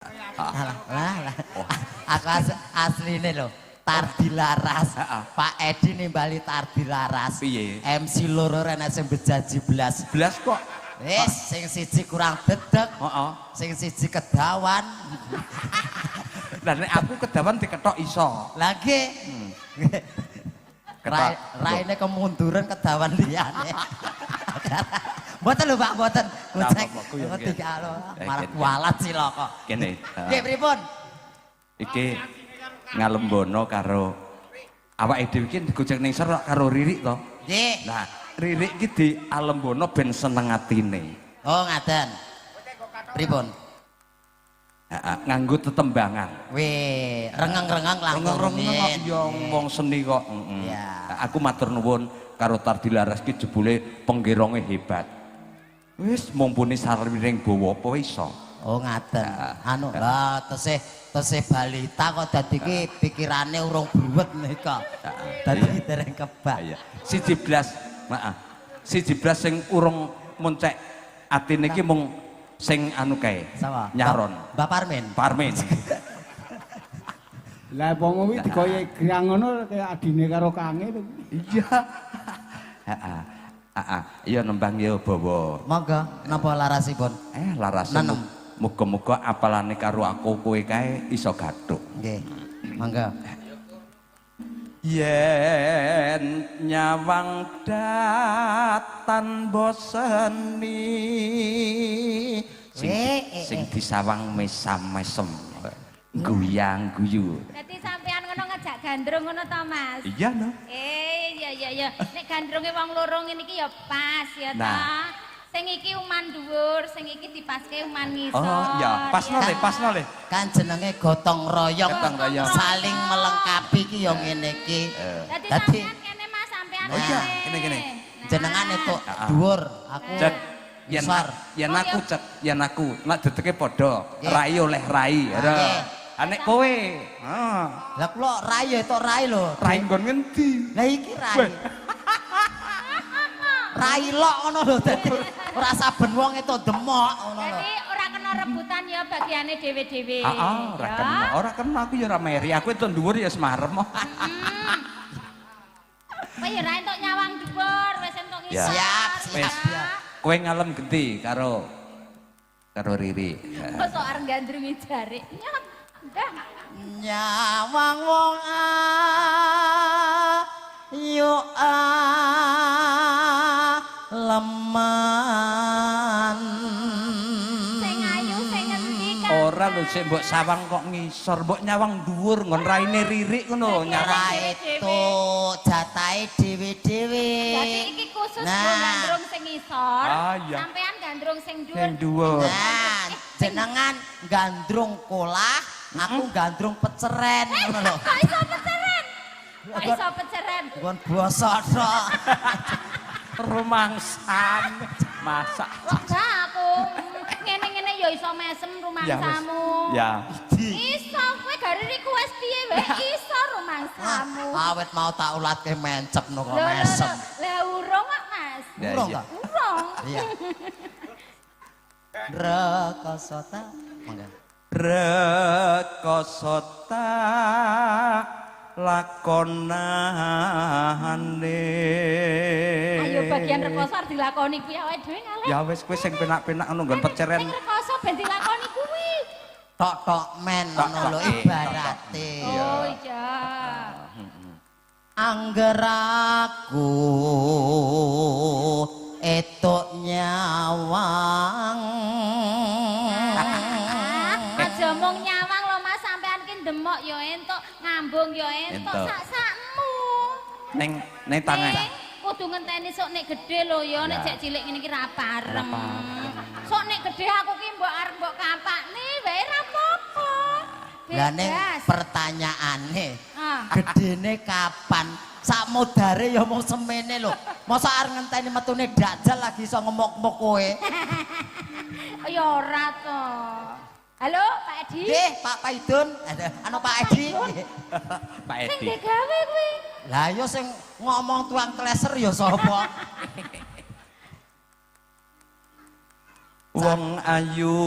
Lah. Aku asline lho. Tardi Laras. Pak Edi nimbali Tardi Laras. Piye? MC loro rene sing bejaji blas. Blas kok. Wis sing siji kurang dedeg. Heeh. Sing siji kedawan. Lah nek aku kedawan diketok iso. Lah nggih. Raine kemunduran kedawan liyane. Mboten lho Pak, mboten. Ngecek. Ngerti kalau malah kualat sih lho kok. Kene. Nggih pripun? Iki ngalembono karo awake dhewe iki digojek ning ser karo Ririk to. Nggih. Nah, Ririk iki di alembono ben seneng atine. Oh, ngaten. Pripun? Heeh, nganggo tetembangan. Weh, rengeng-rengeng langsung. Rengeng-rengeng ya wong seni kok. Ya. Aku matur nuwun karo Tardi Laras ki jebule penggeronge hebat. Wis mumpuni sarwining bawa apa iso. Oh, ngaten. Anu, lah tesih balita kok dadi ki pikirane urung bruwet nika. Dadi dereng kebak. Iya. Siji blas, heeh. Siji blas sing urung muncek atine ki mung sing anu kae. Sapa? Nyaron. Mbak Parmin. Parmin. Lah wong kuwi digoyek grang ngono kaya adine karo kange. Iya. Heeh. Heeh. Iya nembang ya bawa. Monggo, napa larasipun? Larase Nenem. muga-muga apalane karo aku kowe kae iso gathuk. Nggih. Monggo. Yen nyawang datan boseni sing disawang mesam-mesem guyang guyu. Dadi sampean ngono ngejak gandrung ngono to, Mas? Iya no. Iya. Nek gandrunge wong loro ngene iki ya pas ya ta. Nah. Sing iki uman dhuwur, sing iki dipaske uman ngisor. Oh iya, pasno le. Kan jenenge gotong royong. Gotong royong. Saling melengkapi ki ya ngene iki. Dadi sampean kene Mas, sampean Oh iya, kene. kene. Jenengan itu dhuwur, aku Cek yen ngisor. yen aku cek yen aku nek dedeke padha Nggih. rai oleh rai. Nggih. Anek kowe. Lah kula rai ya tok rai lho. Rai nggon ngendi? Lah iki rai. Rai lok ngono lho dadi ora saben wong itu demok ngono lho. Jadi ora kena rebutan ya bagiane dhewe-dhewe. Ora kena aku ya ora meri. Aku itu dhuwur ya semarem. Kowe ya ora entuk nyawang dhuwur, wis entuk Ya. ngisor. Siap. Kowe ngalem genti karo Riri. Kok sok arep gandrungi jare. Nyot. Dah. Nyawang wong ayu leman. Sing ayu sing ngendi kan? Ora lho sik mbok sawang kok ngisor, mbok nyawang dhuwur nggon raine Ririk ngono Ora nyawang. itu jatahe dhewe-dhewe. Jadi iki khusus Nah. nggo gandrung sing ngisor. Ah, iya. Sampean gandrung sing dhuwur. Sing dhuwur. Nah, jenengan gandrung kolah, aku gandrung peceren ngono lho. Kok iso peceren? Kok iso peceren? Gon basa tok. Rumangsan masak. Enggak aku ngene-ngene ya iso mesem rumangsamu. Ya. Iso kowe gare request piye wae iso rumangsamu. Awet mau tak ulatke mencep no kok Lho, mesem. Lah urung kok, Mas. Ya, Urung iya. ta? Urung. Iya. Rekosota. Monggo. Rekosota lakonane. Ayo bagian rekoso arep dilakoni kuwi awake dhewe ngalih. Ya wis kowe sing penak-penak ngono nggon peceren. Sing rekoso ben dilakoni kuwi. Tok-tok men ngono lho ibarate. Oh iya. Angger aku etuk nyawang. Aja mung nyawang lho Mas, sampean ki ndemok ya entuk, ngambung ya entuk Entuk. sak-sakmu. Ning tangan. Ning kudu ngenteni sok nek gedhe lho ya, nek Ya. jek cilik ngene iki ra pareng. Ra pareng. Sok nek gedhe aku ki mbok arep mbok kapakne wae ra apa-apa. Lah ning Bebas. pertanyaane, Ah. gedene kapan? Sak modare ya mung semene lho. Masa arep ngenteni metune dajal lagi iso ngemok-mok kowe. Ya ora to. Halo, Pak Edi. Nggih, Pak Paidun. Anu Pak Edi. Pak Sing Edi. digawe kuwi. Lah ya sing ngomong tuang kleser ya sapa? Wong ayu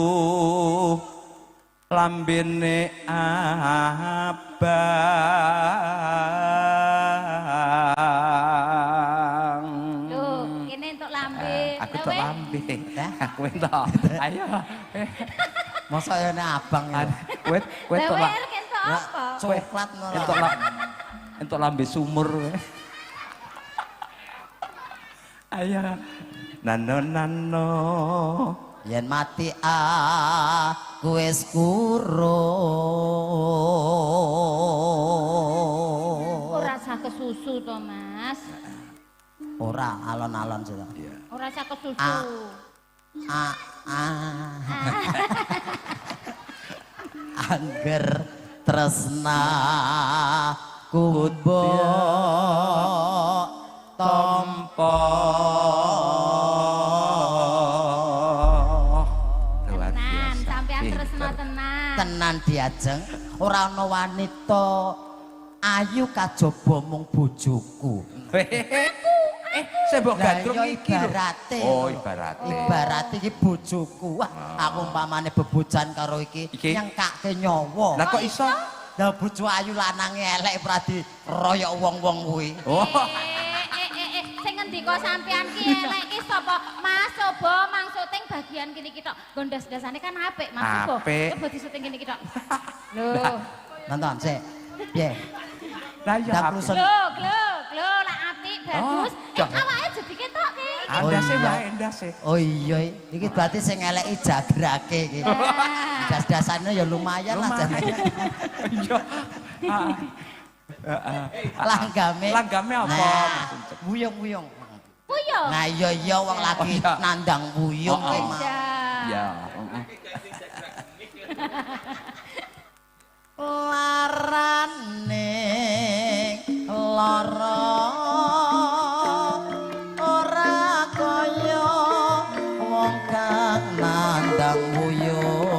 lambene abang. Loh, kene entuk lambe. Aku entuk lambe. Aku entuk. Ayo. Mosok ya nek abang ya. Kowe entuk Lewer entuk apa? Coklat ngono. Entuk lambe sumur. Ayo. Nano nano. Yen mati aku wis kurung. Ora usah kesusu to, Mas. Ora alon-alon sih. Ora usah kesusu. Angger tresna kutbo tompo. Tenan, sampean tresna tenan. tenan diajeng ora ana wanita ayu kajaba mung bojoku. Saya mbok gandrung Lah, ya iki lho. ibarate. Oh, ibarate. Ibarate iki bojoku. Wah, aku umpamane bebojan karo iki nyengkake nyawa. Lah kok iso? Lah bojo ayu lanange elek pradi royok wong-wong kuwi. Oh. Sing ngendika sampean ki elek ki sapa? Mas Sobo mang syuting bagian kene iki tok. Gondas-dasane kan apik, Mas Sobo. Coba di syuting kene iki tok. Lho. Nonton sik. Piye? Lah ya aku Lho, lak apik bagus. Awake jadi ketok ki. Andase wae, andase. Oh iya, iki berarti sing eleki jagrake iki. Das-dasane ya lumayan lah jane. Iya. Langgame. Langgame apa? Nah, wuyung-wuyung. Puyung. Nah iya iya wong lagi nandang wuyung ki mah. Ya. Larane lara ora kaya wong kang nandang wuyung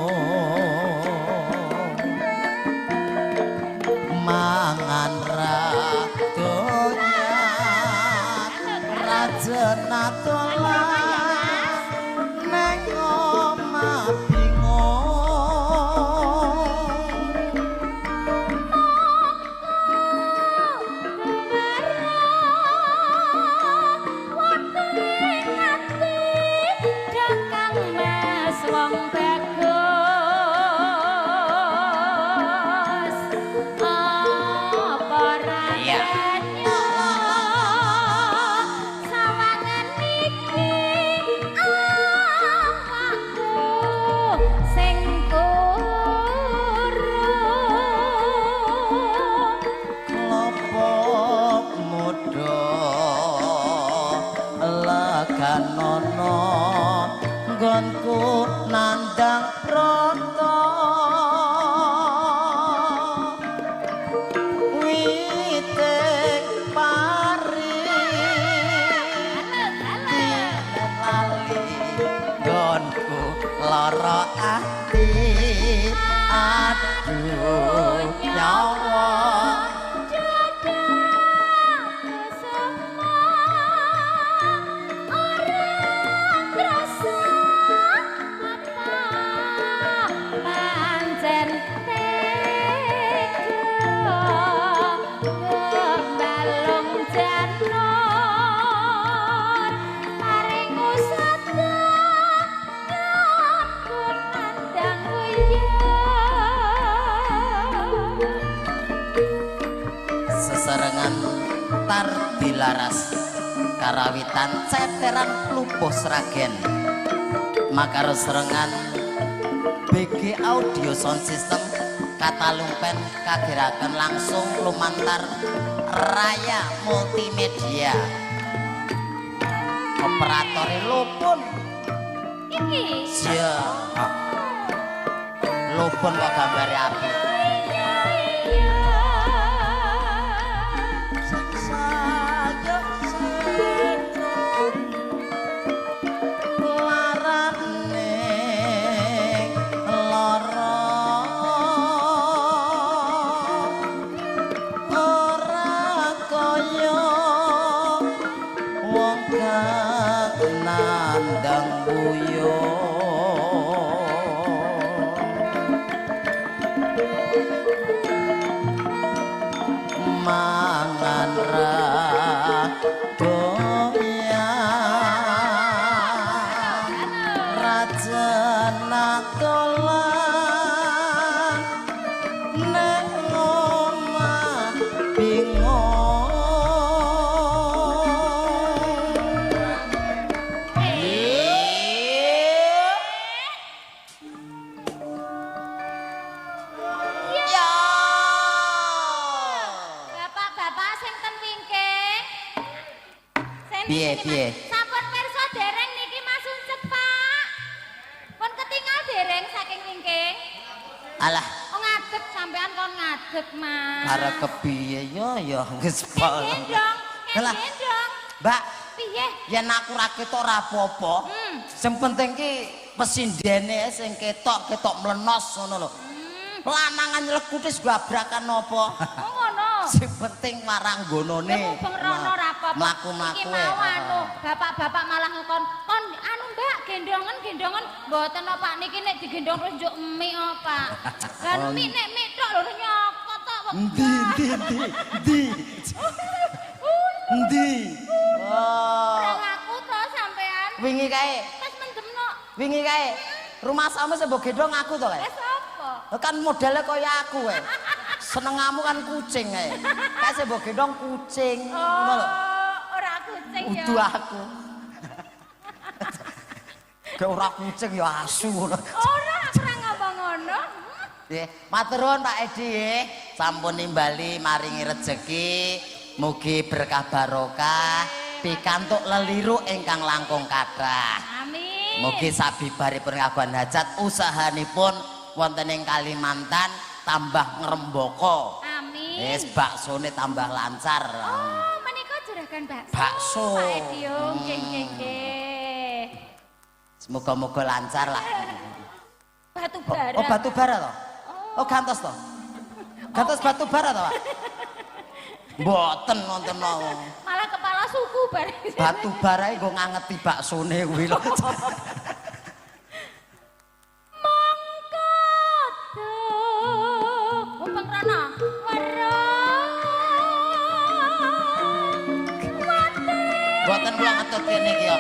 mangan ra doyan rajena dolan nang omah bingung. Wong bagus apa rasanya sawangan iki awakku sing kurung Lopok muda leganono nggonku nandang prata witing pari lali nggonku lara ati aduh nyawa seserengan tar dilaras karawitan ceteran lupuh sragen makaro serengan BG Audio Sound System katalumpen kagiraken langsung lumantar Raya Multimedia operatore Lupun iki siap Lupun kok gambare apik nandang buyung Piye? Sampun pirsa dereng niki Mas Uncek, Pak. Pun ketinggal dereng saking wingking. Alah, Oh ngadeg sampean kon ngadeg, Mas. arep kepiye ya wis Gendong. Lah. Gendong. Mbak, Piye? yen aku ra ketok ora apa-apa. Sing penting ki pesindene sing ketok mlenos ngono lho. Lanangan nyelekutis gabrakan napa? Oh ngono. Sing penting marang gonone. Mubeng rono ra apa-apa. Mlaku-mlaku. Iki mau anu, bapak-bapak malah ngekon, "Kon anu Mbak, gendongan mboten apa niki nek digendong terus njuk mie apa." Kan mie nek mie tok lho nyokot tok. Endi? Oh. Ora ngaku to sampean. Wingi kae, Wis mendemno. Rumah sama sebo gendong aku to kae. Wis apa? Kan modelnya kaya aku kae. Senengamu kan kucing kae. Kae sebo gendong kucing. Ngono lho. Ora kucing ya. Udu aku. Kayak ora kucing ya asu ngono. Ora, aku ora ngomong ngono. Nggih, matur nuwun Pak Edi nggih. Sampun nimbali maringi rejeki, mugi berkah barokah, pikantuk leliru ingkang langkung kathah. Amin. Mugi sabibaripun kagungan hajat usahanipun wonten ing Kalimantan tambah ngrembaka. Amin. Wis baksone tambah lancar. Oh, menika juragan bakso. Bakso. Pak Edio, nggih. Semoga-moga lancar lah. Batu bara. Oh, batu bara toh? Oh, gantos toh? Gantos batu bara toh, Pak? Mboten wonten no. Malah kepala suku bareng. Batu bara nggo ngangeti baksone kuwi lho. Mongko tuh. Mumpung rono. Mboten kula ngetut kene iki yo.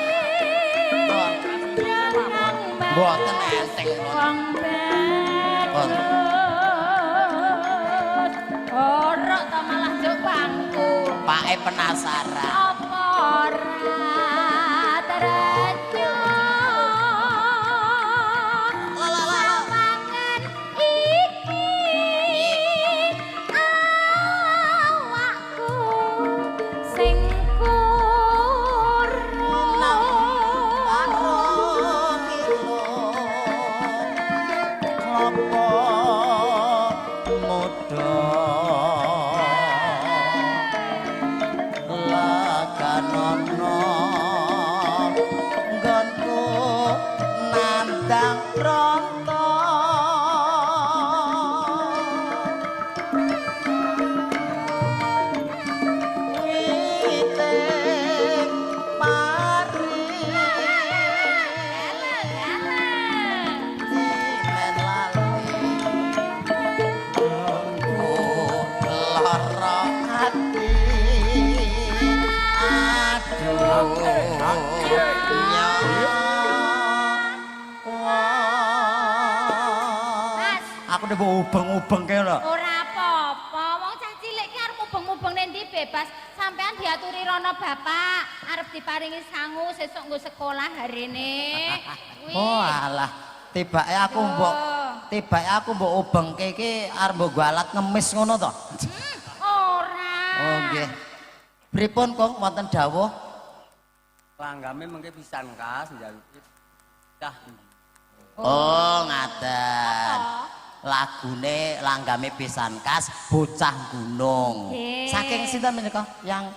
Mboten enteng kula. Ora ta malah njuk bangku. Pake penasaran. Apa ora terejo. Sawangan iki awakku sing Aku udah ubeng-ubeng kayak lho. ora apa-apa, wong cah cilik ki arep mubeng-mubeng nek ndi bebas. Sampean diaturi rono bapak, arep diparingi sangu sesuk nggo sekolah harine. Kuwi. Oh alah, tibake aku mbok ubengke iki arep mbok alat ngemis ngono to. Ora. Oh nggih. Pripun kok wonten dawuh? Langgame mengke pisan kas njaluk. Dah. Oh ngaten. Lagune langgame pisan kas bocah gunung. Nggih. Saking sinten menika? Yang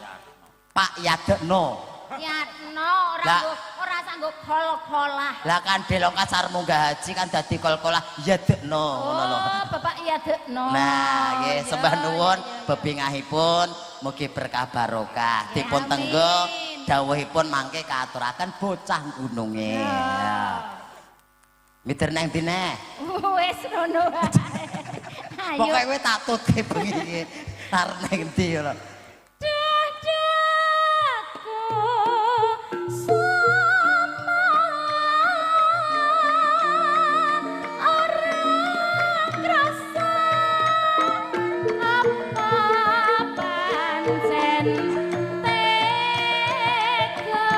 Pak Yadekno. Yatno Lah. ora sanggup kol-kolah. Lah kan delok kasar munggah haji kan dadi kol-kolah Yadekno ngono lho. Oh, Bapak Yadekno. Nah, nggih Ya, sembah nuwun ya, ya. bebingahipun mugi berkah barokah. Ya, Dipun tenggo amin. dawuhipun mangke kaaturaken bocah gununge. Ya. Miter nang dine. Wis ngono wae. Ayo. Pokoke kowe tak tutke bengi iki. Arep nang endi ngono. Dadaku sama ora krasa apa pancen tega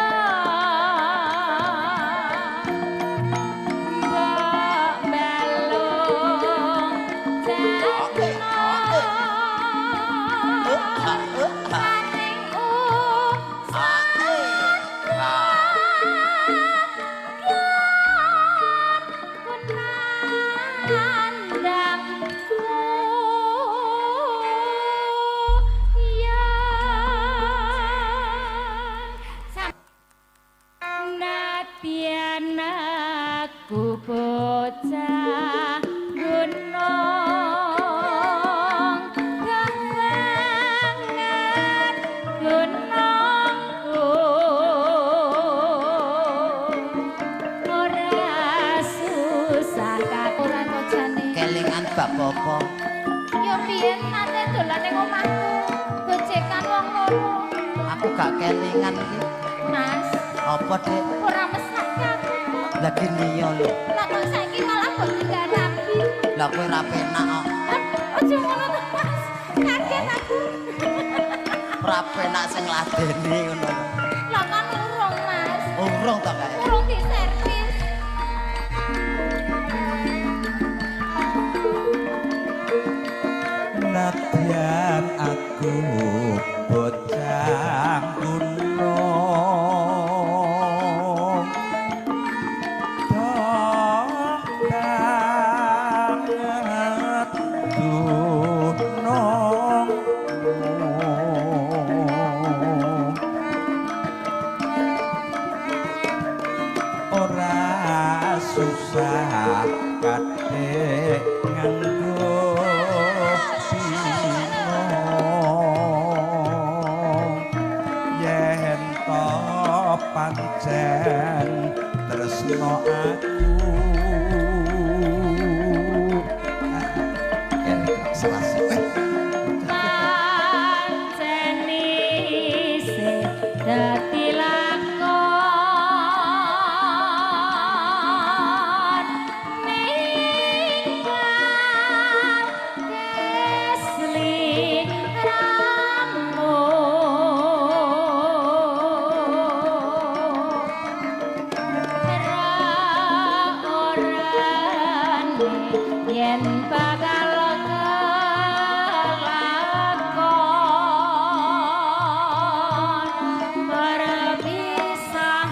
mbok melung jatno sebab apa? Ya biyen nate dolan ning omahku, gojekan wong loro. Aku gak kelingan iki. Mas, Apa, Dik? ora mesake aku. Lagi niyo lho. Lah kok saiki malah mbok tinggalan. Lah kowe ra penak kok. Aja ngono to, Mas. Kaget aku. Ora penak sing ngladeni ngono lho. Lah kan urung, Mas. Urung to kae. Urung diservis. Nadyan aku bocah gunung dok banget gunung ora susah kadek nganggo yen to pancen tresno aku yen selasi Panceni sing dadi lakon ninggal kesli ramu orane yen bakal kelakon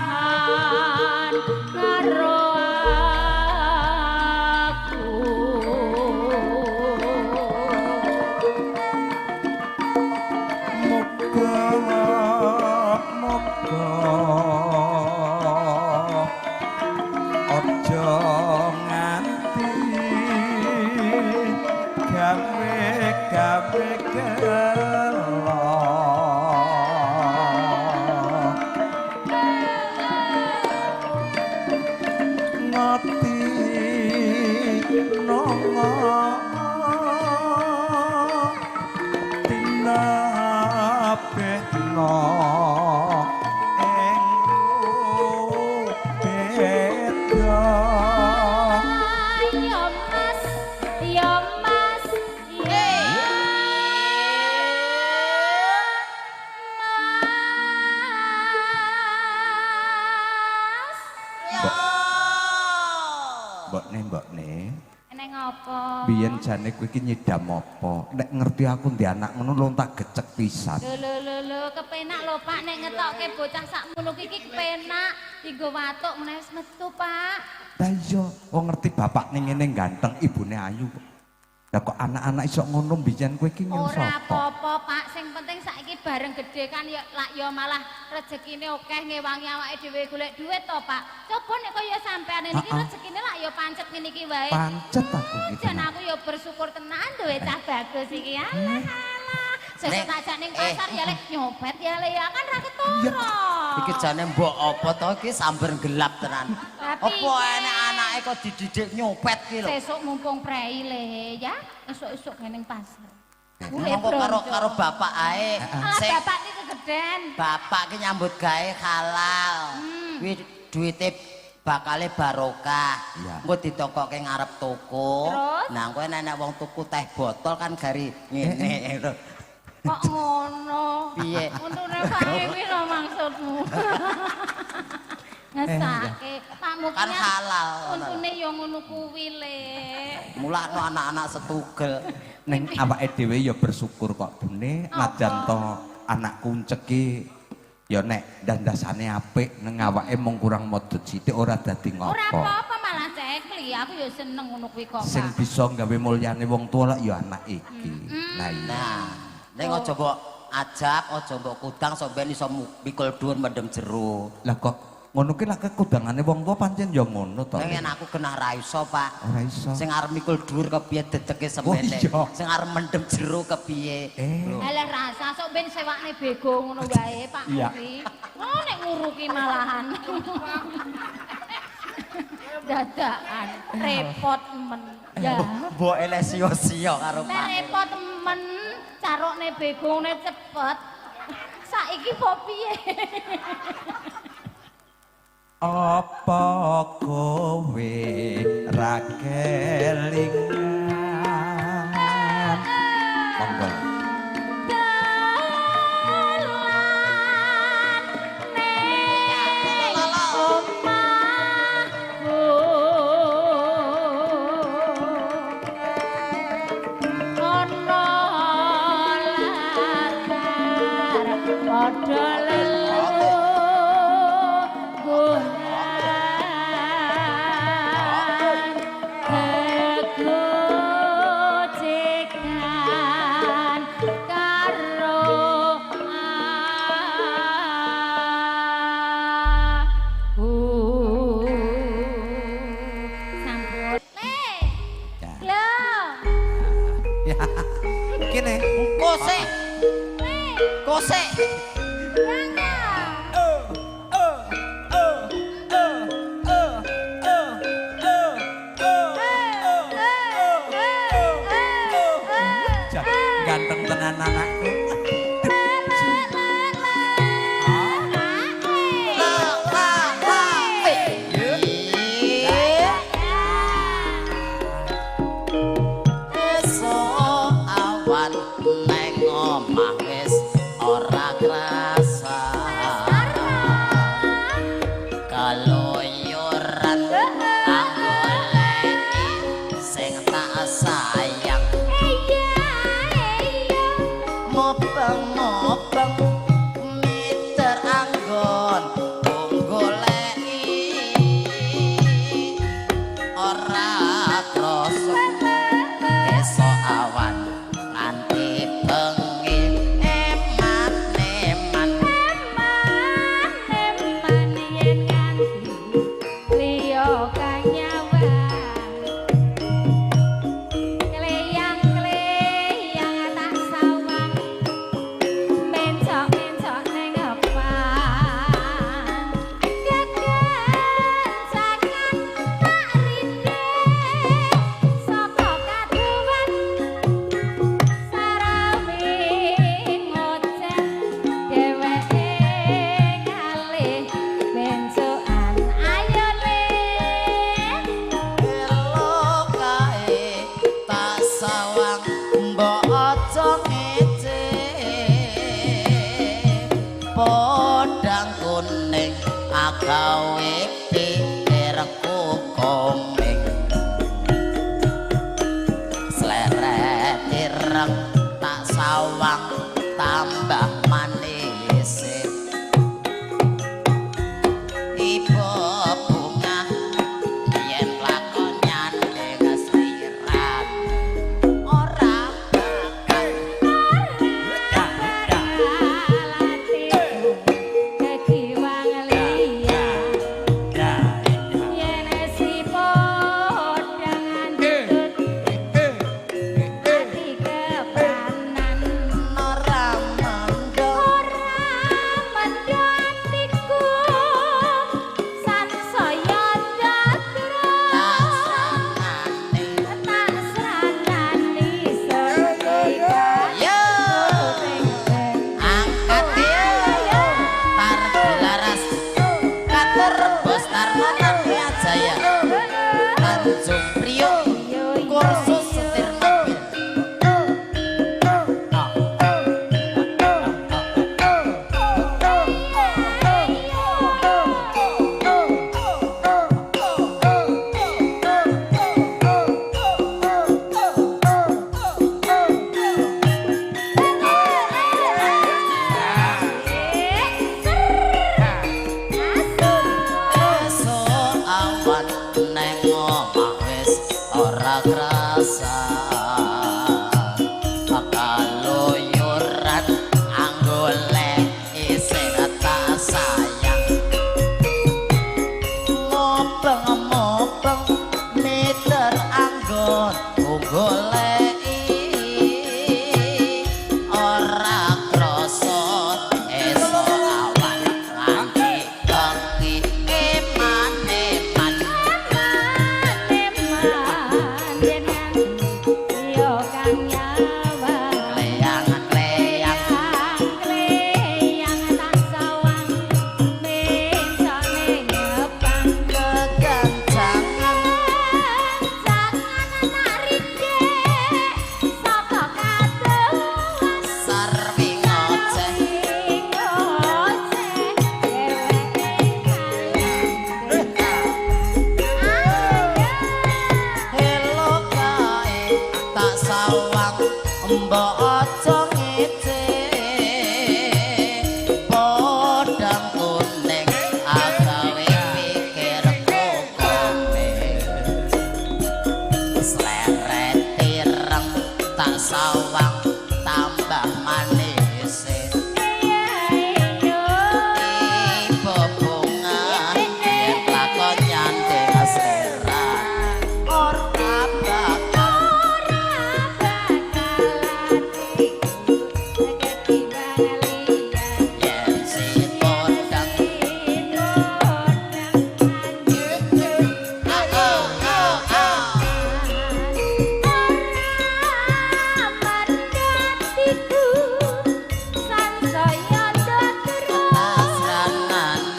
perpisahan karo aku. moga aja nganti gawe gelo ngati nongo tinapetno ing beda Ya Mas, ya Mas, ya Mas. mbokne Eneng apa? biyen jane kowe iki nyidam apa nek ngerti aku ndek anak ngono lho tak gecek pisan Lho, kepenak lho Pak nek ngetokke bocah sakmono iki kepenak dienggo watuk meneh wis metu Pak. lah iya wong ngerti bapak ning ngene ganteng ibune ayu lah kok anak-anak iso ngono biyen kowe iki nyeng Ora sapa apa-apa Pak, sing penting saiki bareng gedhe kan ya lak ya malah rezekine akeh ngewangi awake dhewe golek duit to Pak. Coba nek kaya sampean iki rezekine lak ya pancet ngene iki wae. pancet aku gitu Jan aku ya bersyukur tenan duwe cah bagus iki. Alah. Sesuk tak jak ning pasar ya lek nyopet ya le ya kan ra ketara. Iki jane mbok apa to iki sambar gelap tenan. Tapi Apa enek anake kok dididik nyopet ki lho. Sesuk mumpung prei le ya, esuk-esuk ning pasar. Ngomong karo bapak ae. Alah Sing bapak iki kegeden. bapak ki nyambut gawe halal. Kuwi duwite bakale barokah. Engko ditokoke ngarep toko. Terus? Nah, engko nek wong tuku teh botol kan gari ngene lho. Kok ngono? Piye? Untune pae kuwi lho maksudmu. Ngesake, Pak Muki Kan halal. untune ya ngono kuwi le. Mulakno anak-anak setugel. ning awake dhewe ya bersyukur kok Bune najan to anak kuncek ki ya nek dandasane apik ning awake mung kurang modot sithik ora dadi ngopo. Ora apa-apa malah cekli, aku ya seneng ngono kuwi kok. Sing Pak. bisa gawe mulyane wong tuwa lak ya anak iki. Nah iya. Nah, ning aja mbok ajab, aja mbok kudang sok ben iso mikul dhuwur mendem jero. Lah kok ngono ki lak kekudangane wong tuwa pancen ya ngono to. Ning yen aku genah ra iso, Pak. Ora iso. Sing arep mikul dhuwur kepiye dedeke semene. iya. Sing arep mendem jero kepiye. Alah rasa sok ben sewakne bego ngono wae Pak Iya. Muki. Oh nek nguruki malahan. Dadakan repot men. Ya. Mbok elek sio-sio karo Nek Pak. repot temen, carokne begongne cepet. Saiki po piye? Apa kowe ra kelingan? Monggo. Kene. Kosek. Kosek. Ganteng tenan anakku. Podang kuning agawe pikirku komeng sleret ireng tak sawang tambah manis ibu bunga yen lakon nyandeng sliran ora bakal sawang mbok aja ngece podang kuning agawe pikir kokome sleret ireng tak sawang tambah manis ibu bunga yen lakon nyandeng selera ora bakal yen si podang pasranane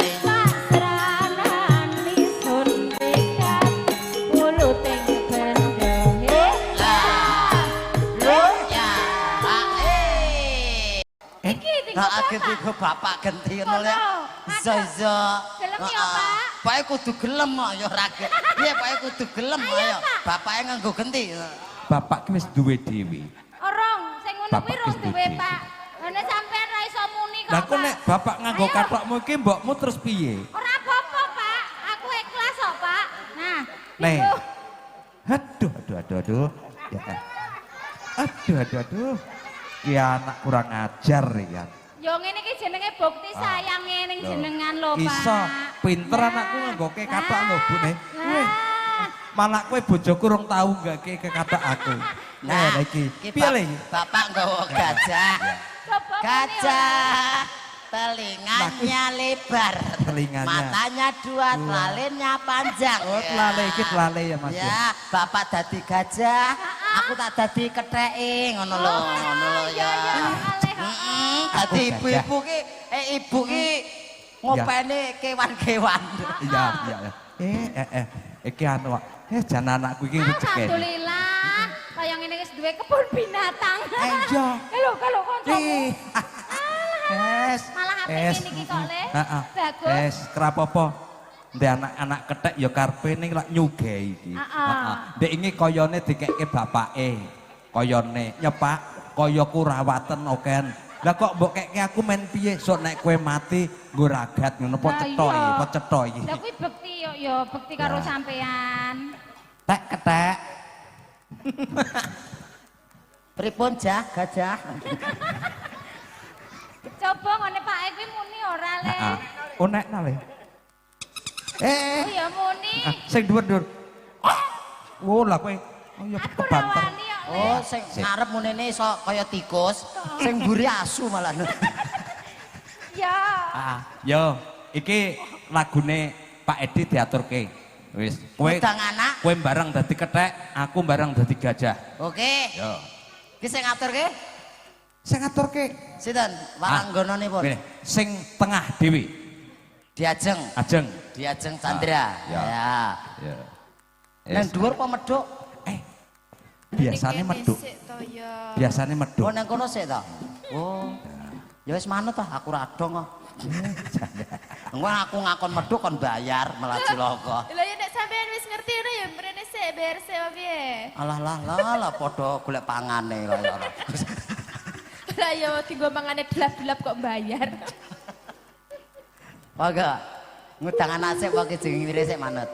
Nah, genti ke bapak genti ngono ya. Iso. Gelem ya, Pak? Pake kudu gelem kok ya ora ge. Piye pake kudu gelem ayo. Bapake nganggo genti. Bapak ki wis duwe dhewe. Orang sing ngono Bapak kuwi rong wis duwe, duwe. Pak. Lah sampean ra iso muni kok. Lah kok nek Pak. bapak nganggo Ayo. kathokmu iki mbokmu terus piye? Ora apa-apa, Pak. Aku ikhlas kok, Pak. Nah, Nih. iku. Aduh. Ya. Aduh. Ki anak kurang ajar ya. Yo ngene iki jenenge bukti sayange ning jenengan lho, Pak. Iso pinter anakku nganggoke kathok lho, Bu nih. Malah kowe bojoku rong tau nggake ke kathok aku. Nah, iki. Piye le? Bapak nggawa gajah. Coba Gajah telinganya lebar. Telinganya. Matanya dua, telalennya panjang. Oh, telale iki telale ya, Mas. Ya, bapak dadi gajah, aku tak dadi ketheke ngono lho, ya. Dadi ibu-ibu ki, ibu ki ngopeni kewan-kewan. Iya. Iki anu kok. Jan anakku iki rezeki. Alhamdulillah. Kaya ngene wis duwe kebun binatang. Iya. Kalau kancamu. Malah apik Es. niki kok, Le. Bagus. Bagus. Kerapopo? Ndek anak-anak kethek ya karepe ning lak nyugei iki. Heeh. Ndek iki kayane dikekke bapake. Kayane nyepak kaya kurawatan oken. Lah kok mbok kekke aku men piye sok nek kowe mati nggo ragat ngono po cetho iki. Lah kuwi bekti yo bekti karo Ya. sampean. Tek ketek. Pripun gajah? Coba ngene Pak kuwi muni ora, Le. Oh nek nale. Iya muni. Sing dhuwur-dhuwur. Oh lah kowe. Oh ya Aku ora kebanter. wani kok, Le. Oh, sing ngarep munene iso kaya tikus, sing mburi asu malah. Ya. Yo, iki lagune Pak Edi diaturke. Wis, kowe Wedang anak. kowe bareng dadi kethek, aku bareng dadi gajah. Oke. Yo. Ki sing ngaturke? Sing ngaturke. Sinten? Waranggonane pun. Ngene, sing tengah dhewe. Diajeng. Ajeng. Chandra. Ya. Ya. Ya. Nang dhuwur apa medhuk? Biasane medhuk. Biasane Oh medhuk. nang kono sik to. Oh. Ya wis manut to, aku ra dong kok. Engko aku ngakon medhuk kon bayar malah cilaka. Lha ya nek sampean wis ngerti ngono ya mrene sik BRC apa piye? Alah padha golek pangane kaya ora. Lah ya dienggo mangane delap-delap kok bayar. Waga. Ngutang anak sik wae jenenge sik manut.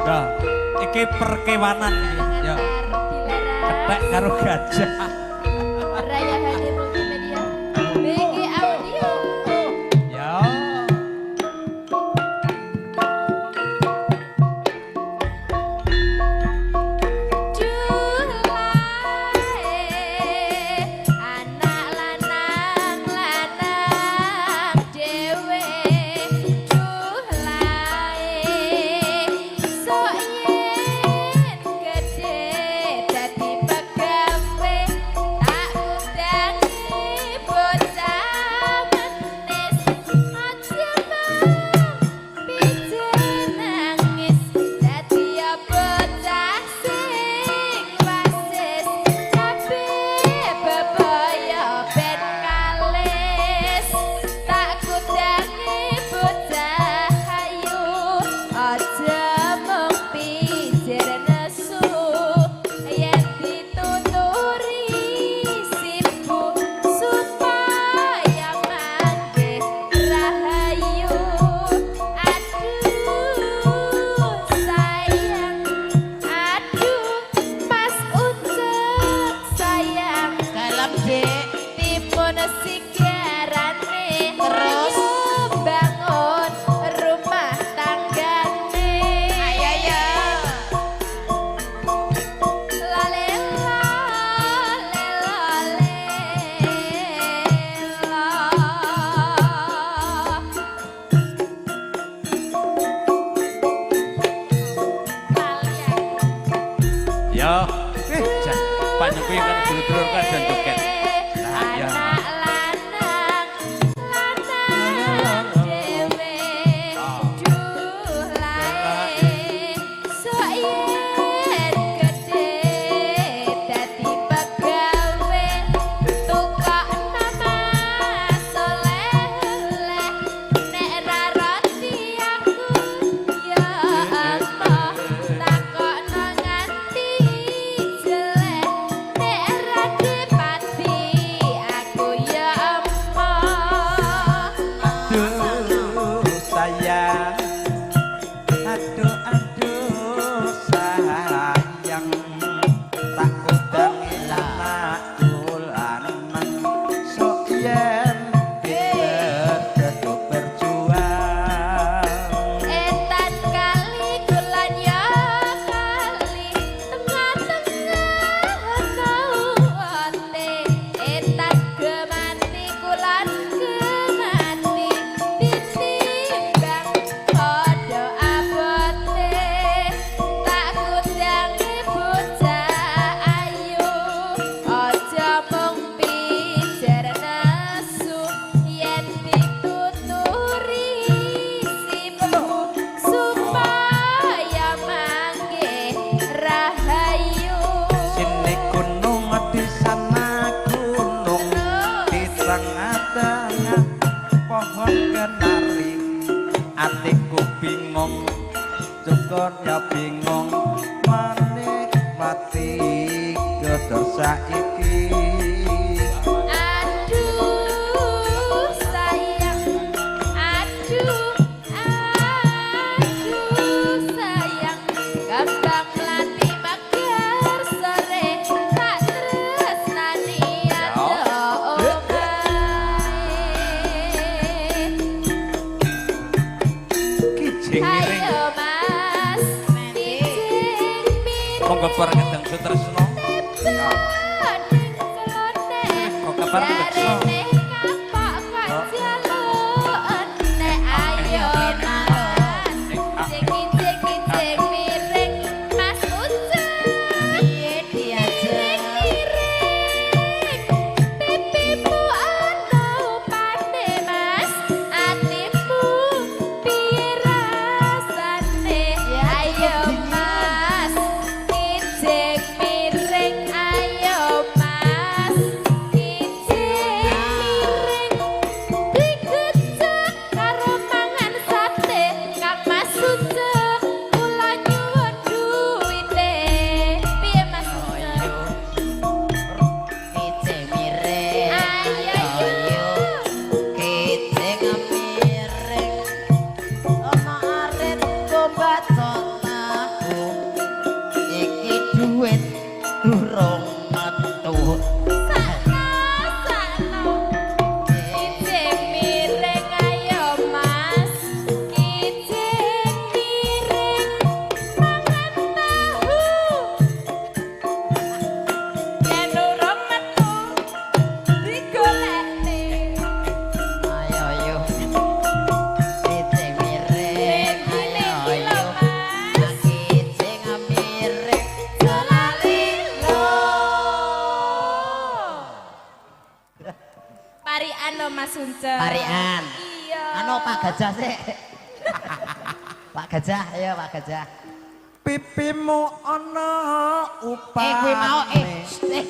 Ya, iki perkewanan iki. Ya, kethek karo gajah. Raya Hadir Multimedia. BG Audio. Ya. Anak lanang dewe duh lae sok yen gede dadi pegawe tengah-tengah pohon kenari atiku bingung cukur ya bingung menikmati gedor saiki Aduh sayang, aduh sayang, gampang lati magar sore tak tresnani ado omae. kijing miring Ayo mas, kijing miring. monggo bareng gedeng sutresno Bading selone, kok kabar bekso jarene kapok kok jaluk nek ayo mas. Kijing miring mas ucap. Piye diajak Pipimu ono upane mas, atimu piye rasane? Ayo mas, kijing miring. Ayo mas, kijing miring. Digecek karo mangan sate, Kang Mas Ucek kula nyuwun duwite. Piye mas Ucek? kijing miring Ayo, ayo kijing miring ana arit kombat aku iki duit durung metu Sakno, kijing miring. Ayo mas, kijing miring. Mangan tahu yen urung metu digolekne. ayo yo kijing miring ayo yo kijing miring selalilo Parian lo Mas Uncek. Parian. Iya. anu Pak Gajah sih Pak Gajah ayo Pak Gajah pipimu ana upane kuwi mau,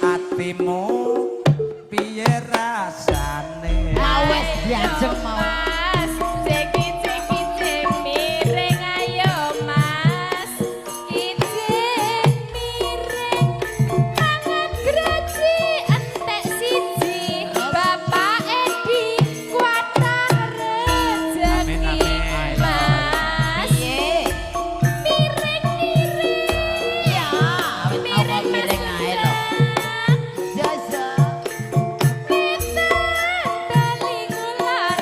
atimu piye rasane wis diajeng mau Mas, kijing miring. Ayo mas, kijing miring. Mangan graji entek siji, bapake di kuatah Amin, rezeki. amin. Mas, piye miring-miring. ya wis apa miring ae lho jaja Pinten daling ulan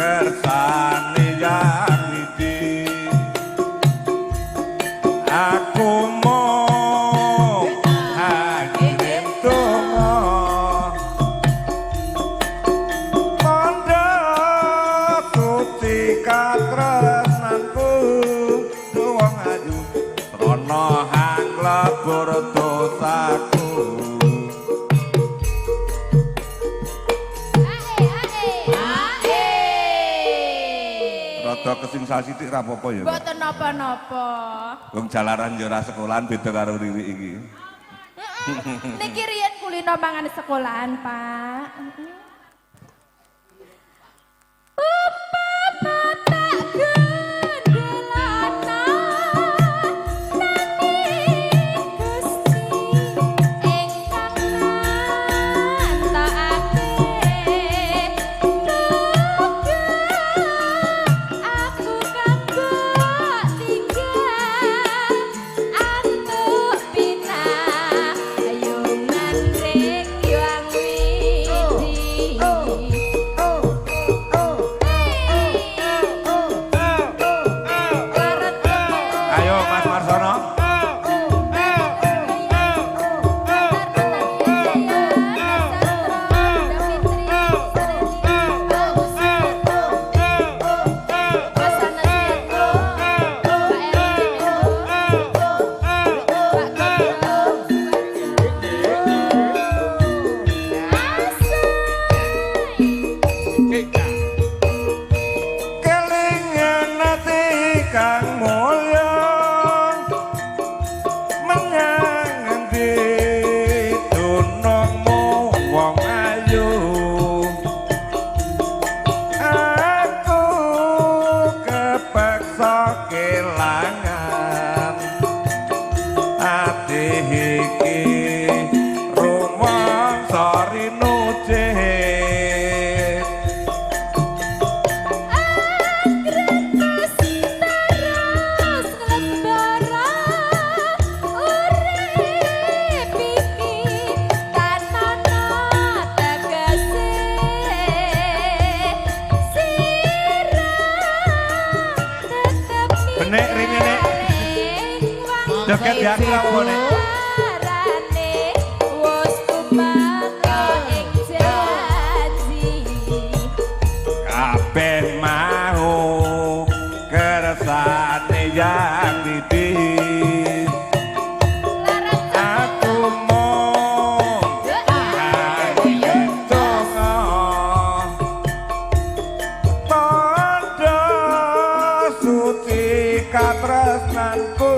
kersane yang iki aku mau hakirin donga tanda suci katresnanku wong ayu srana hang lebur dosaku rada kesing sasitik ra apa-apa ya Mboten napa-napa. wong jalaran yo ora sekolahan beda karo Riwi iki Niki riyen kulino mangan sekolahan, Pak. Umpama tak gendelana nanging Gusti ingkang ngantakake aku kanggo tinggal antuk pinayungan ring yuang widi. ayo Mas Marsono kelingan ati kang mulya menyang endi dunungmu wong ayu aku kepeksa kelangan ati iki rumangsa rinucih benek rini nek joget ya apa nek kabeh mau kersane yang didi aku mau hakirin donga tanda suci katresnanku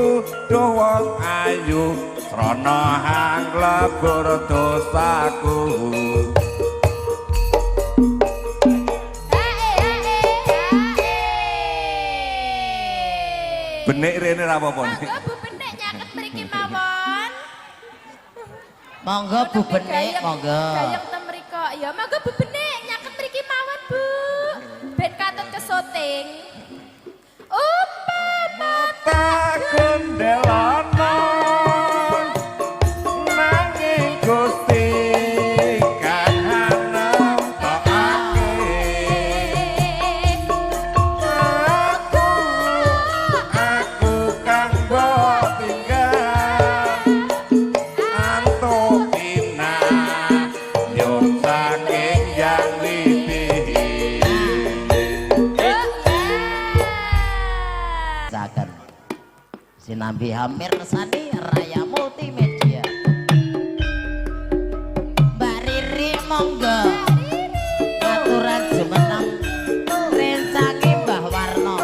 duh wong ayu srana hang lebur dosaku benek rene ra apa-apa nek Monggo Bu Benik nyaket mriki mawon. Monggo Bu Benik, monggo. Gayeng ten mriko. Ya monggo Bu Benik nyaket mriki mawon, Bu. Ben katut kesoting. Umpama tak gendelana nanging Gusti kang nentokake aku kang mbok tinggal antuk pinayun saking yang witih Saken. Sinambi Hamir Sani Raya Multimedia. Mbak Riri monggo. Aturan jumeneng rencake Mbah Warno.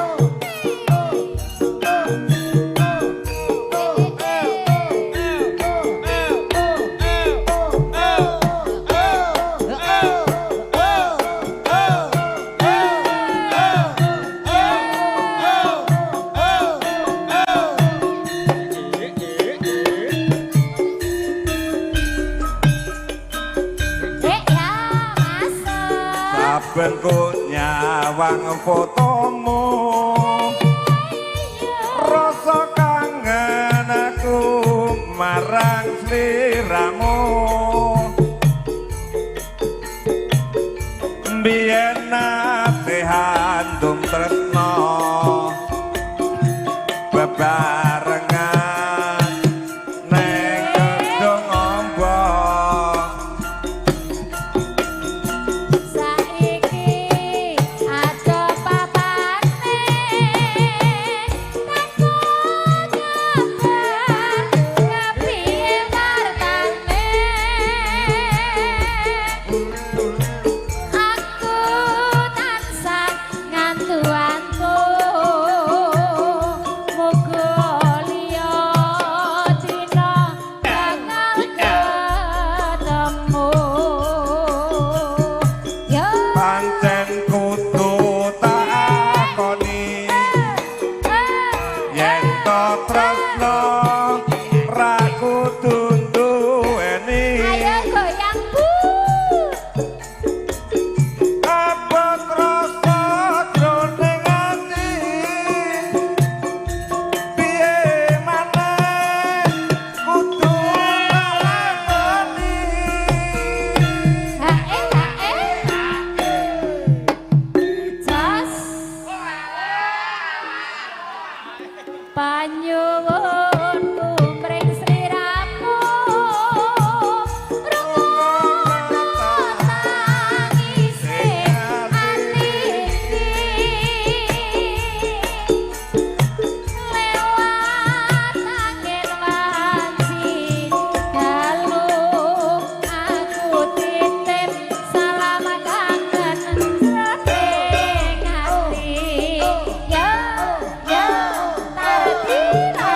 saben ku nyawang fotomu rasa kangen aku marang sliramu biyen nate andum tresno bebarengan neng gedung ombong Saiki aja papane aku nyabar kepiye wartane aku tansah ngantu-antu muga liya dina bakal ketemu yo pancen kudu takoni yen to tresno ra kudu duweni ayo goyang bu apa rasa jroning ati piye maneh kudu lakoni jas panyuwunku mring sliramu rungono tangise ati lewat angin wanci dalu aku titip salam kangen jroning ati yo tartira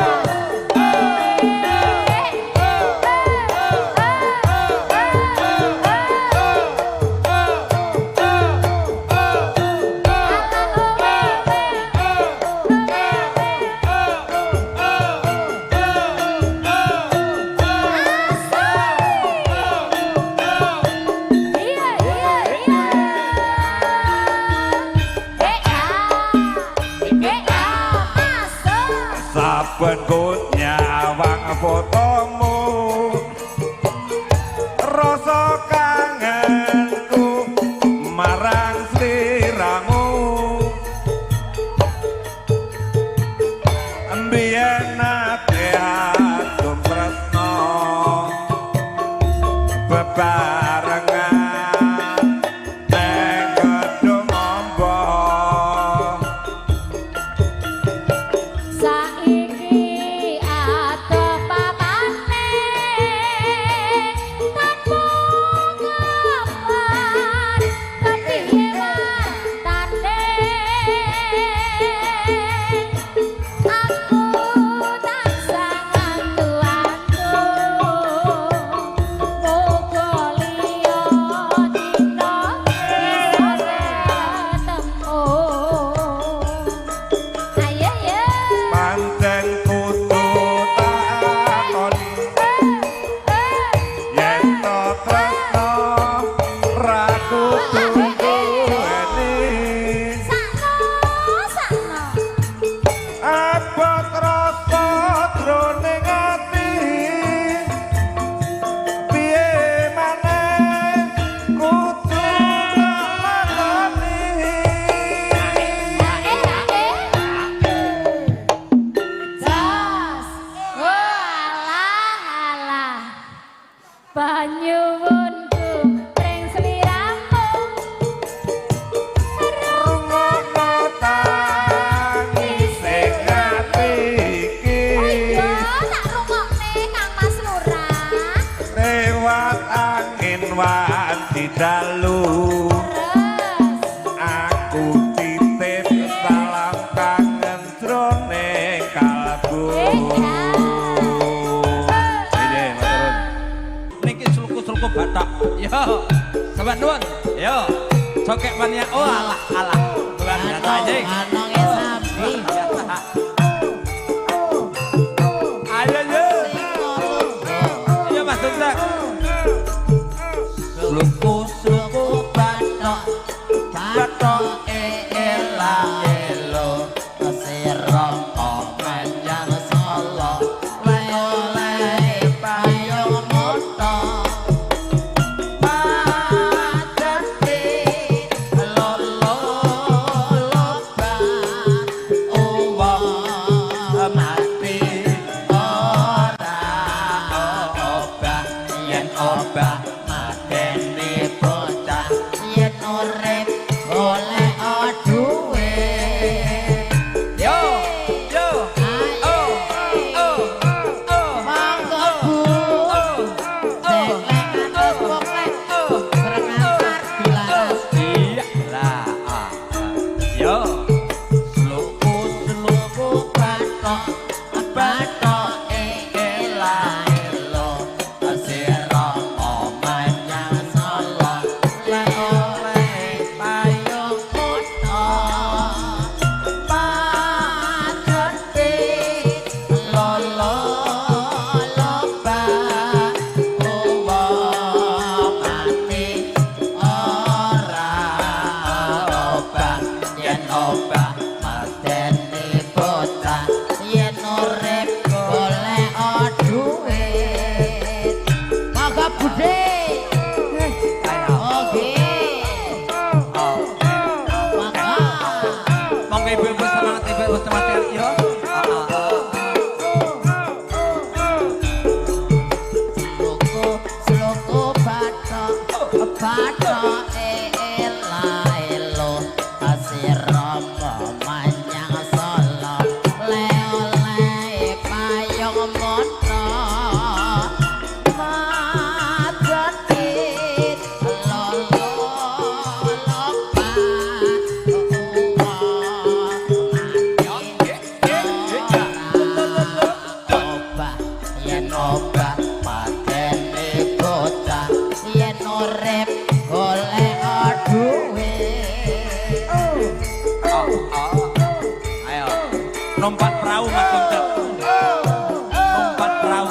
iya masuk saben ku nyawang fotomu rasa kangenku marang sliramu mbiyen ate adum tresno bebarengan neng gedung ombong saiki ato papane tanpa ngapan kepiye watane aku tansah ngantu-antu muga liya dina bisa ketemu ayo ya pancen kudu takoni yen to tresno ra kudu duweni sakno apa rasa jroning ati piye maneh kudu lakoni jas walah banyuwunku pring sliramu rungono tangise ati iki ayo tak rungokne Kang Mas Lurah lewat angin wanci dalu terus aku titip salam kangen jroning kalbu niki sulku-sulku batak yo sampean nuwun yo cokek mania oh alah luar biasa anjing Anonge sapi. ayo yo iya Mas Tuntak Suku-suku batok, batok elang-elo, sirong omen yang solo, lele payung moto, padati lolo Yo. Sluku bathok ela-elo sira omanyang sala le oleh payung kutha paceti lolo loba mati ora obah yen obah mateni bocah yen urip golek duit maka budhe oke maka Monggo ibu-ibu semangat ibu-ibu semangat yo. Sluku bathok ela-elo sira manyang sala le oleh payung mata majet lolo loba obah yen obah mateni bocah yen urip golek duit Ayo. Lompat perahu Mas Guntur. Lompat perahu.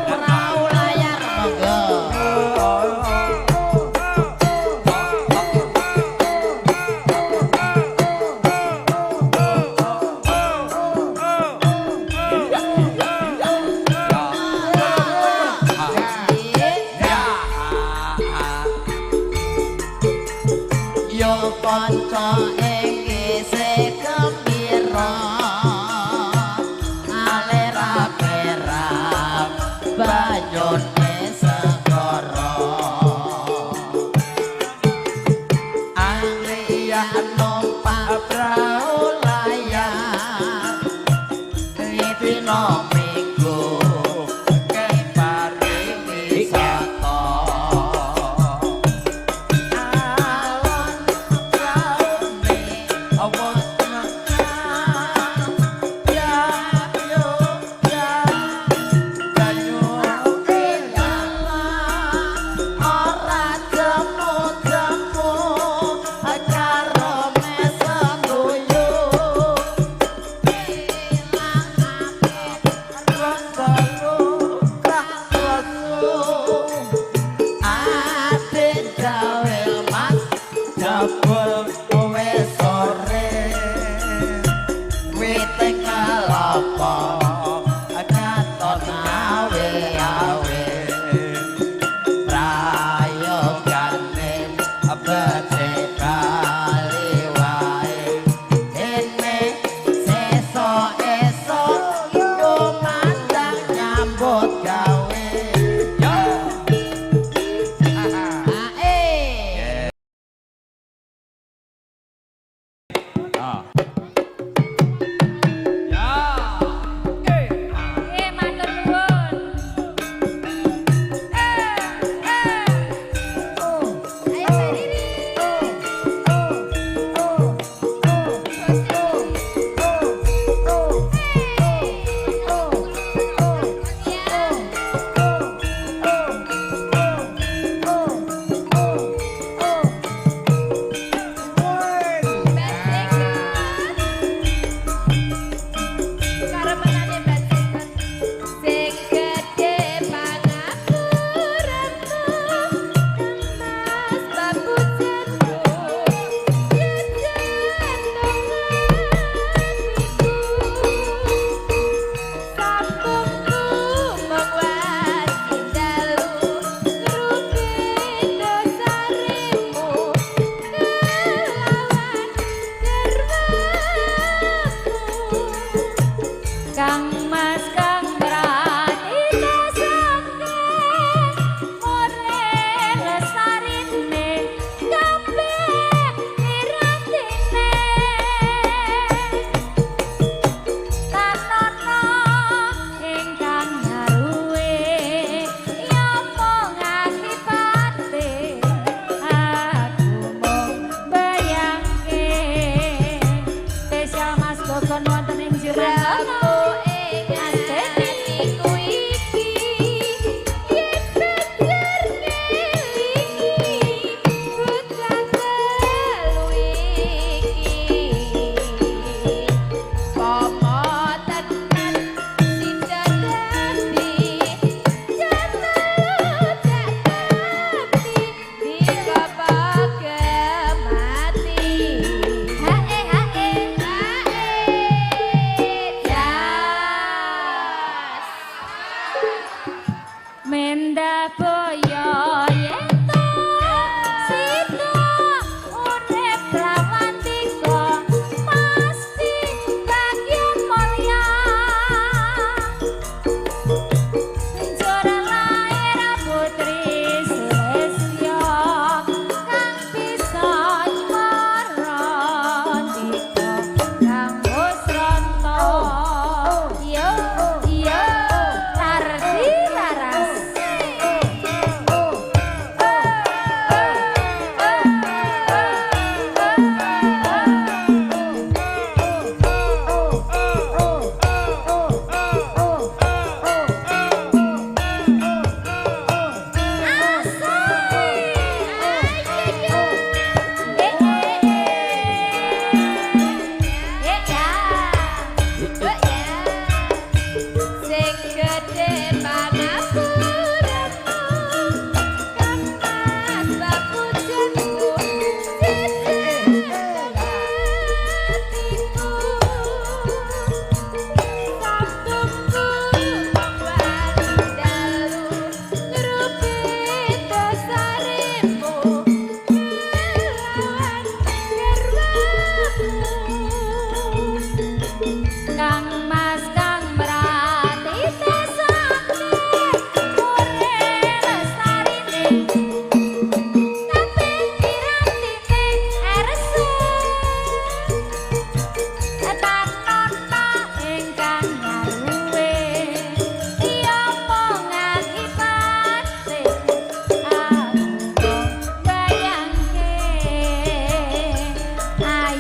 perahu layar monggo yo kanca ing isih gembira alera perang banyune segara angriyan numpak perahu layar dina minggu kepari wisata alon raune awas nekah ya yo ya banyu ilala ora jemu-jemu karo mesem guyu ilang apik rasa luka ate jawel mas jabul wis sore witeng kalapa katon awe-awe prayogane abete kali wae dene sesuk-esuk yo mandang nyambut gawe yo ae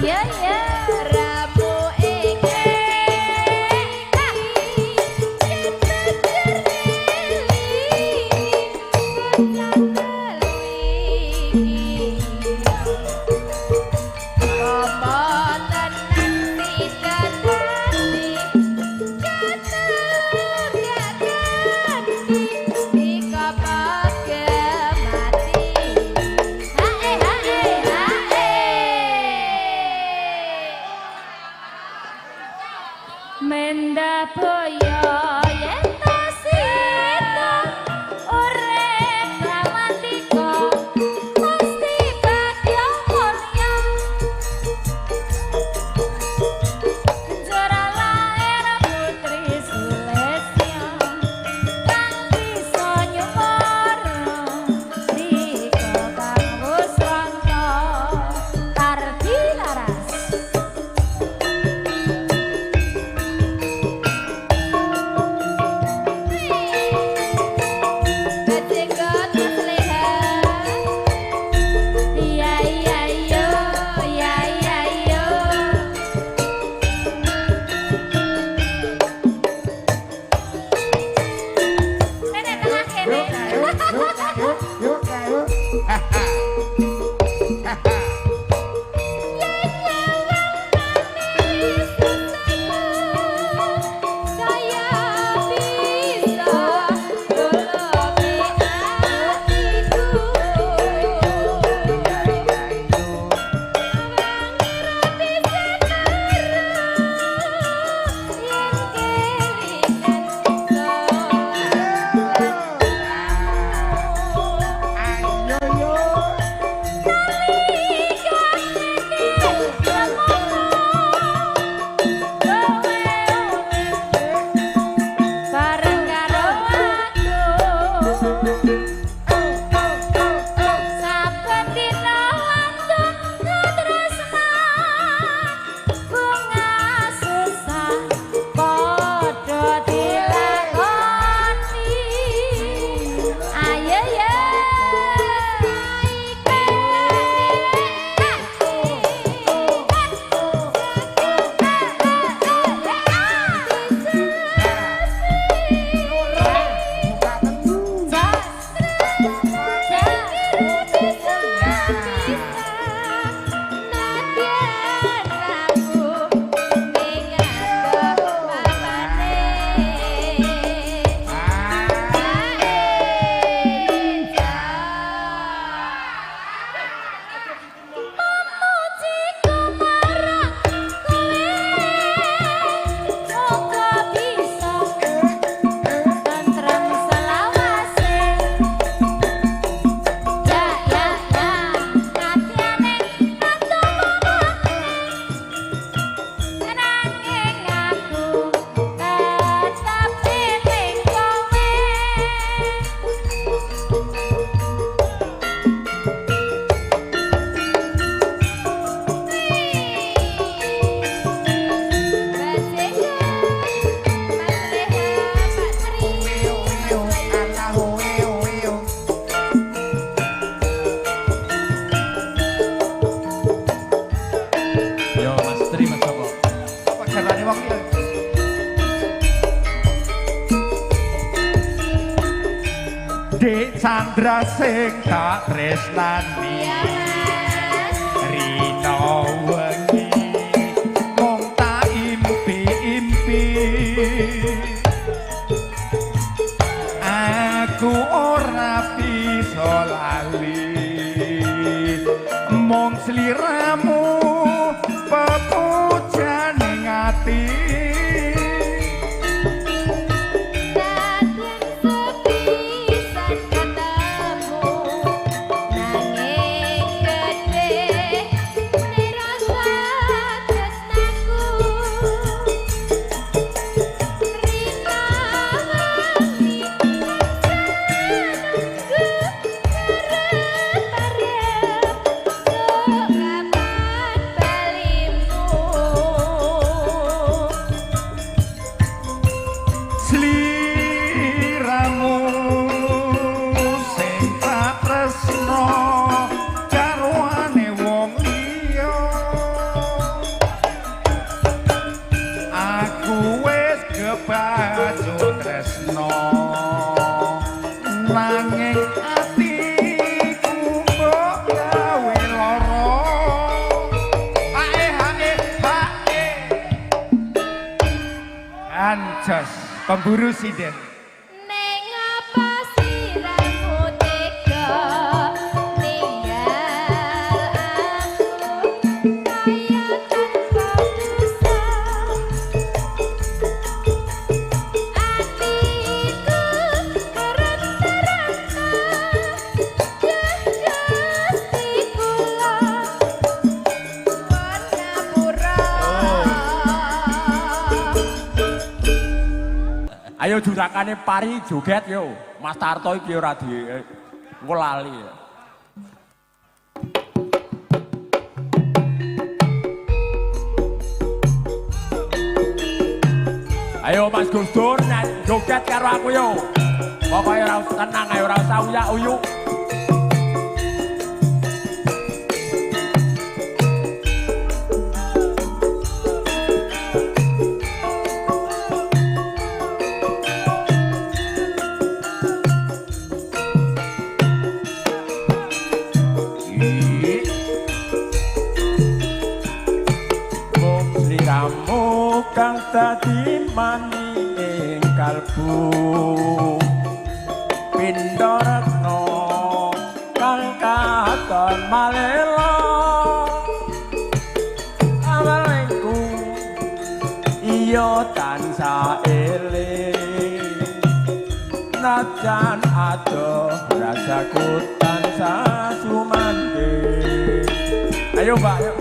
ya ya ramu iki Mendah boyo yen tasita urip ramantika pasti bagya mulya njora lair putri Sulesya kang bisa nyumara rika kang wis wangka kardi laras. Dik Chandra sing tak tresnani rino wengi mung tak impi-impi aku ora bisa lali mung sliramu pepujaning ati. Nanging jos, pemburu sinden. Neng apa siramu tega ninggal aku kaya tanpa dosa. Atiku kerenta-renta Gusti kula wan ngapura. Ayo jurakane pari joget yo. Mas Tarto iki ora di lali. Ayo Mas Gus Dur joget karo aku yo. Pokoke ora tenang ayo ora usah uyak-uyuk. Kang dadi mani ing kalbu pindha retna kang katon malela awalku iya tansah eling najan adoh rasaku tansah sumandhe. Ayo Mbak ayo.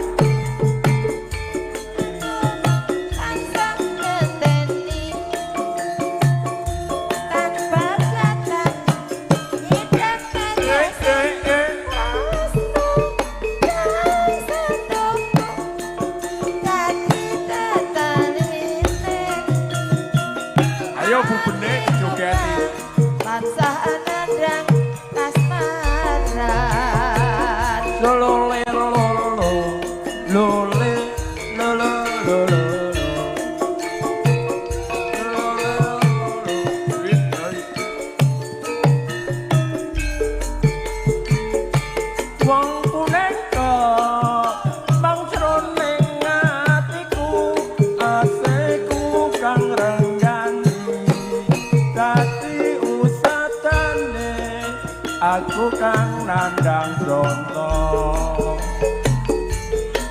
Aku kang nandang bronto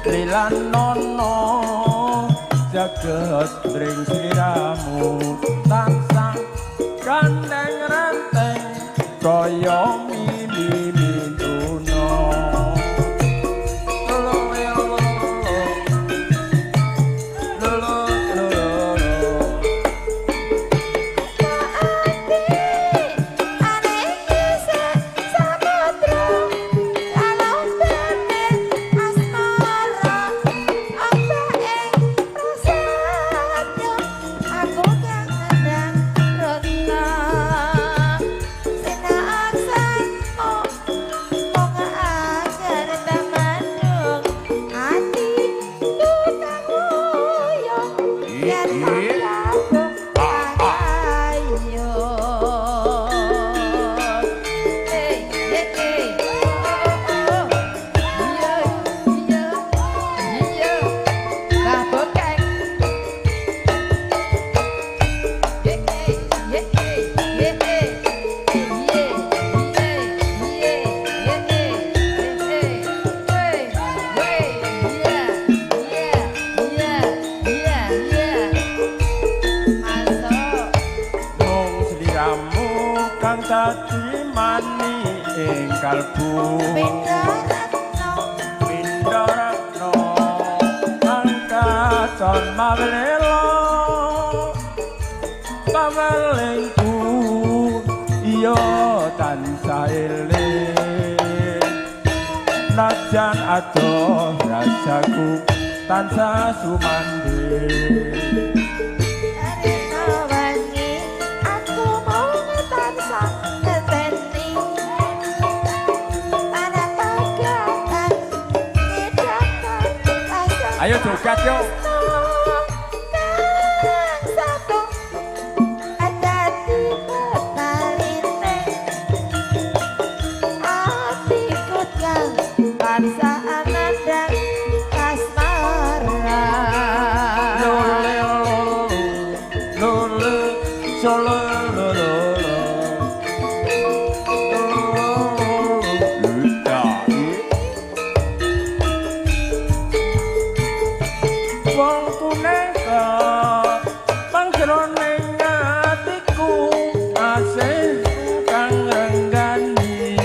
lilan nono jagat bring sliramu tansah gandeng renteng kaya mimi mintuno. Kalbu Pindha Ratna kang katon mawelela pawelingku iya tansah eling najan adoh rasaku tansah sumandhe. Ayo joget yuk. Lole wong puneka pangkroning atiku asihku kang renggani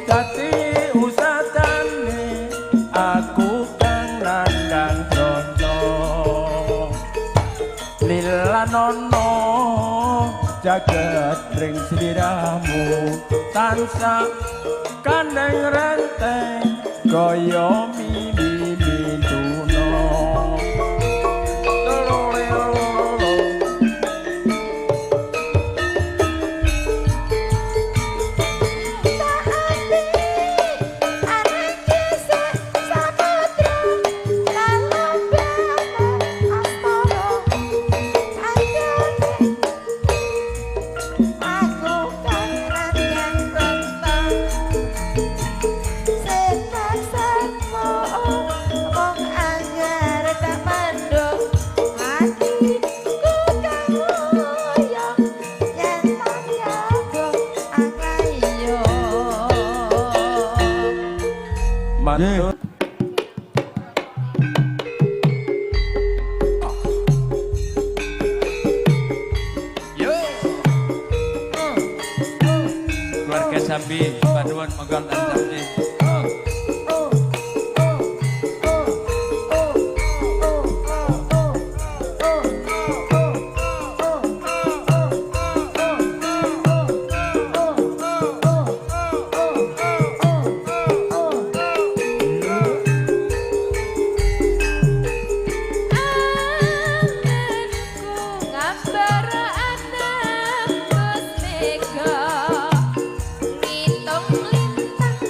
dadi usatane aku kang nandang bronto lilanono jagat ring sliramu tansah kaneng renteng kaya mimi mintuno Matur. Keluarga Sambi, paduan megang Sambi. Gambar anak bos mega ngitung lintang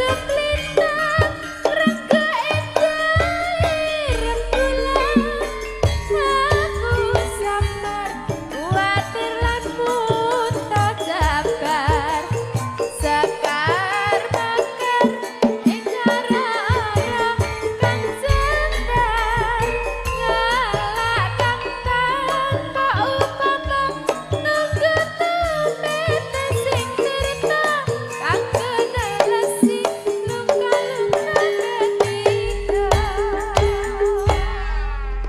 Gembleng